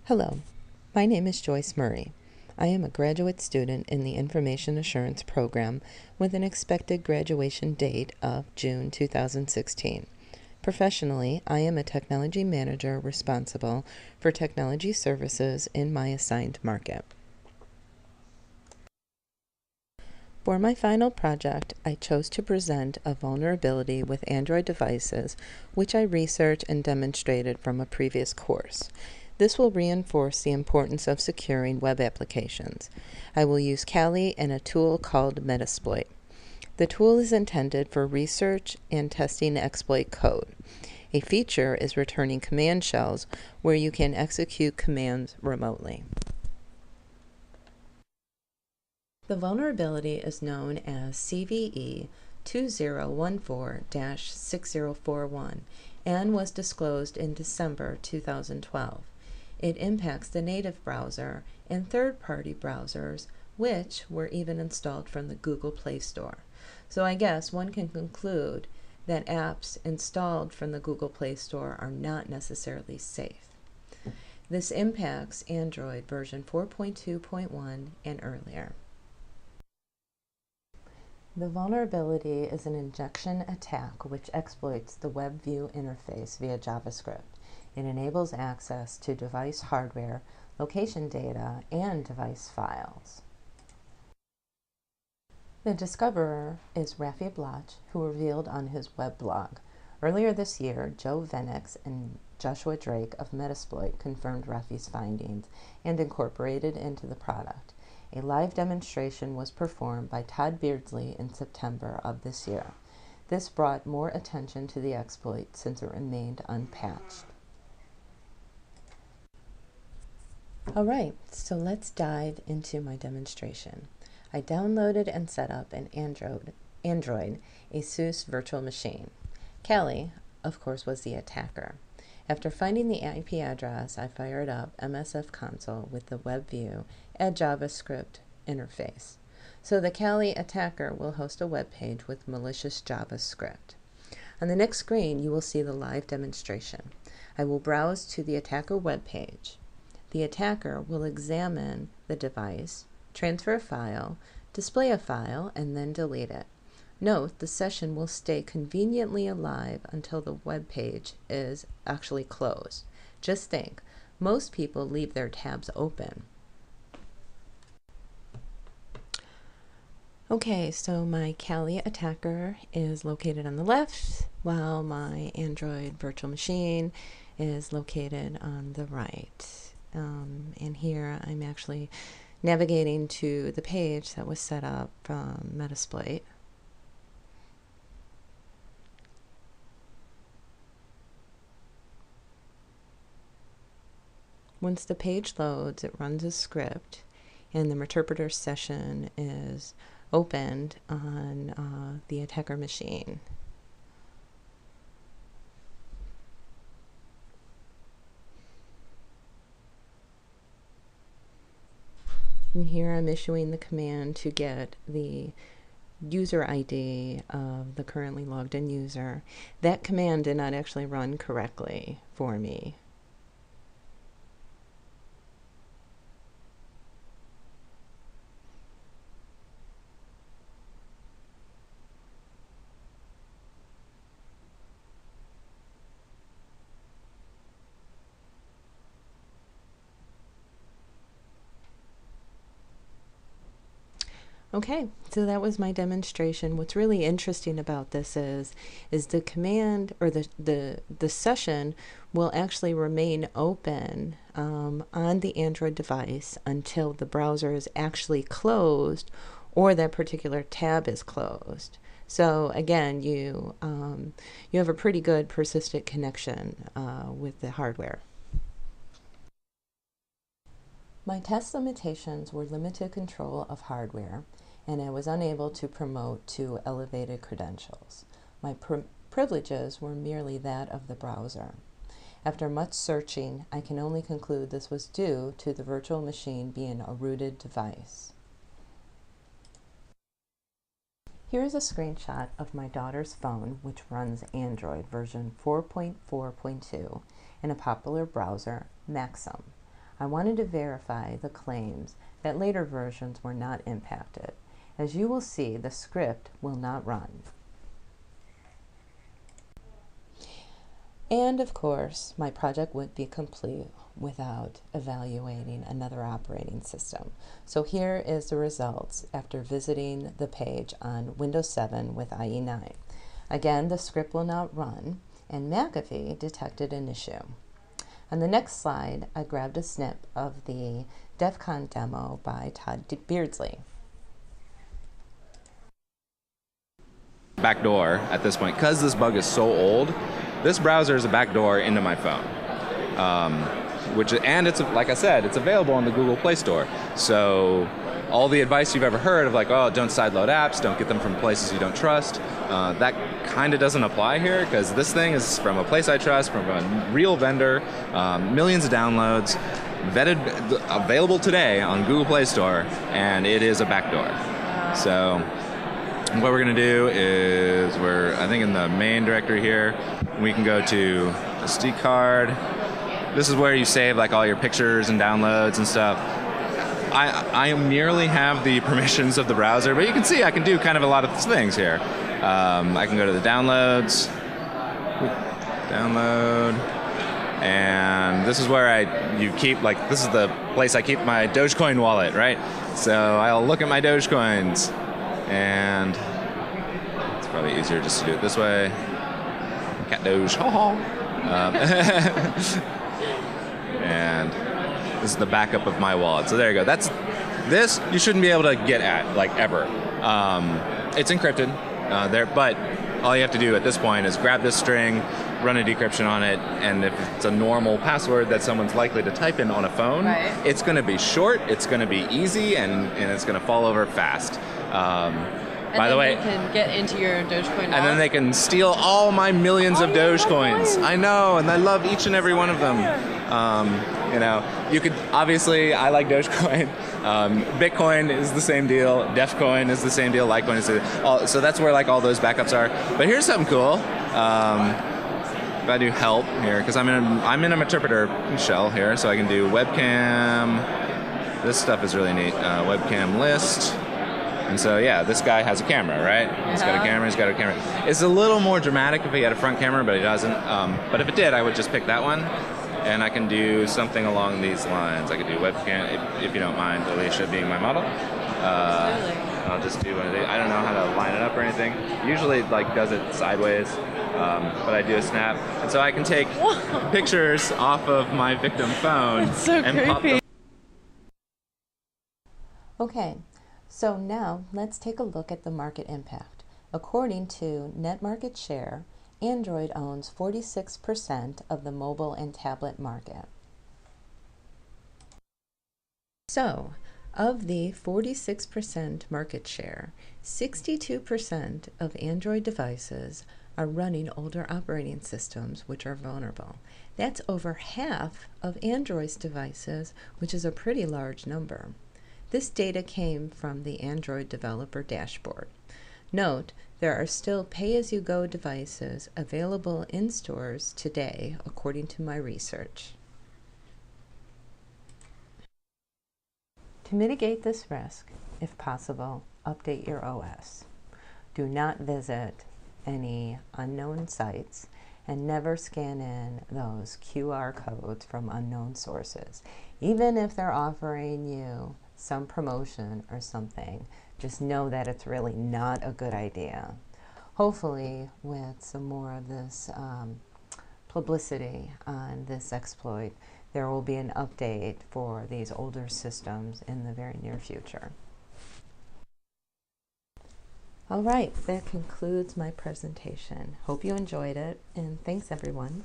Hello, my name is Joyce Murray. I am a graduate student in the Information Assurance Program with an expected graduation date of June 2016. Professionally, I am a technology manager responsible for technology services in my assigned market. For my final project, I chose to present a vulnerability with Android devices, which I researched and demonstrated from a previous course. This will reinforce the importance of securing web applications. I will use Kali and a tool called Metasploit. The tool is intended for research and testing exploit code. A feature is returning command shells where you can execute commands remotely. The vulnerability is known as CVE 2014-6041 and was disclosed in December 2012. It impacts the native browser and third-party browsers, which were even installed from the Google Play Store. So I guess one can conclude that apps installed from the Google Play Store are not necessarily safe. This impacts Android version 4.2.1 and earlier. The vulnerability is an injection attack which exploits the web view interface via JavaScript. It enables access to device hardware, location data, and device files. The discoverer is Rafi Bloch, who revealed on his web blog. Earlier this year, Joe Venix and Joshua Drake of Metasploit confirmed Rafi's findings and incorporated into the product. A live demonstration was performed by Todd Beardsley in September of this year. This brought more attention to the exploit since it remained unpatched. Alright, so let's dive into my demonstration. I downloaded and set up an Android ASUS virtual machine. Kali, of course, was the attacker. After finding the IP address, I fired up MSF console with the web view and JavaScript interface. So the Kali attacker will host a web page with malicious JavaScript. On the next screen, you will see the live demonstration. I will browse to the attacker web page. The attacker will examine the device, transfer a file, display a file, and then delete it. Note, the session will stay conveniently alive until the web page is actually closed. Just think, most people leave their tabs open. Okay, so my Kali attacker is located on the left, while my Android virtual machine is located on the right. And here I'm actually navigating to the page that was set up from Metasploit. Once the page loads, it runs a script, and the interpreter session is opened on the attacker machine. And here I'm issuing the command to get the user ID of the currently logged in user. That command did not actually run correctly for me. Okay, so that was my demonstration. What's really interesting about this is the command or the session will actually remain open on the Android device until the browser is actually closed or that particular tab is closed. So again, you have a pretty good persistent connection with the hardware. My test limitations were limited control of hardware, and I was unable to promote to elevated credentials. My privileges were merely that of the browser. After much searching, I can only conclude this was due to the virtual machine being a rooted device. Here is a screenshot of my daughter's phone, which runs Android version 4.4.2 in a popular browser, Maxim. I wanted to verify the claims that later versions were not impacted. As you will see, the script will not run. And of course, my project wouldn't be complete without evaluating another operating system. So here is the results after visiting the page on Windows 7 with IE9. Again, the script will not run, and McAfee detected an issue. On the next slide, I grabbed a snip of the DEF CON demo by Todd Beardsley. Backdoor at this point, because this bug is so old, this browser is a backdoor into my phone. And it's, like I said, it's available on the Google Play Store. So all the advice you've ever heard of like, oh, don't sideload apps, don't get them from places you don't trust, that kind of doesn't apply here, because this thing is from a place I trust, from a real vendor, millions of downloads, vetted, available today on Google Play Store, and it is a backdoor. So what we're going to do is I think in the main directory here, we can go to SD card. This is where you save like all your pictures and downloads and stuff. I merely have the permissions of the browser, but you can see I can do kind of a lot of things here. I can go to the downloads, download, and this is where this is the place I keep my Dogecoin wallet, right? So I'll look at my Dogecoins, and it's probably easier just to do it this way. Cat Doge, and this is the backup of my wallet. So there you go. This you shouldn't be able to get at, like, ever. It's encrypted but all you have to do at this point is grab this string, run a decryption on it, and if it's a normal password that someone's likely to type in on a phone, right, it's going to be short, it's going to be easy, and it's going to fall over fast. By the way, you can get into your Dogecoin wallet. And then they can steal all my millions of Dogecoins. I know, and I love each and every one of them. You could, obviously, I like Dogecoin. Bitcoin is the same deal. Defcoin is the same deal. Litecoin is the same. So that's where like all those backups are. But here's something cool. If I do help here, because I'm in an interpreter shell here, so I can do webcam. This stuff is really neat. Webcam list. And so, yeah, this guy has a camera, right? He's got a camera, he's got a camera. It's a little more dramatic if he had a front camera, but he doesn't. But if it did, I would just pick that one, and I can do something along these lines. I could do webcam, if you don't mind, Alicia being my model. I'll just do one of these. I don't know how to line it up or anything. Usually, it does it sideways, but I do a snap. And so I can take pictures off of my victim phone and pop them. Okay. So now let's take a look at the market impact. According to Net Market Share, Android owns 46% of the mobile and tablet market. So, of the 46% market share, 62% of Android devices are running older operating systems which are vulnerable. That's over half of Android's devices, which is a pretty large number. This data came from the Android Developer Dashboard. Note, there are still pay-as-you-go devices available in stores today, according to my research. To mitigate this risk, if possible, update your OS. Do not visit any unknown sites, and never scan in those QR codes from unknown sources. Even if they're offering you some promotion or something, just know that it's really not a good idea. Hopefully, with some more of this publicity on this exploit, there will be an update for these older systems in the very near future. All right, that concludes my presentation. Hope you enjoyed it, and thanks everyone.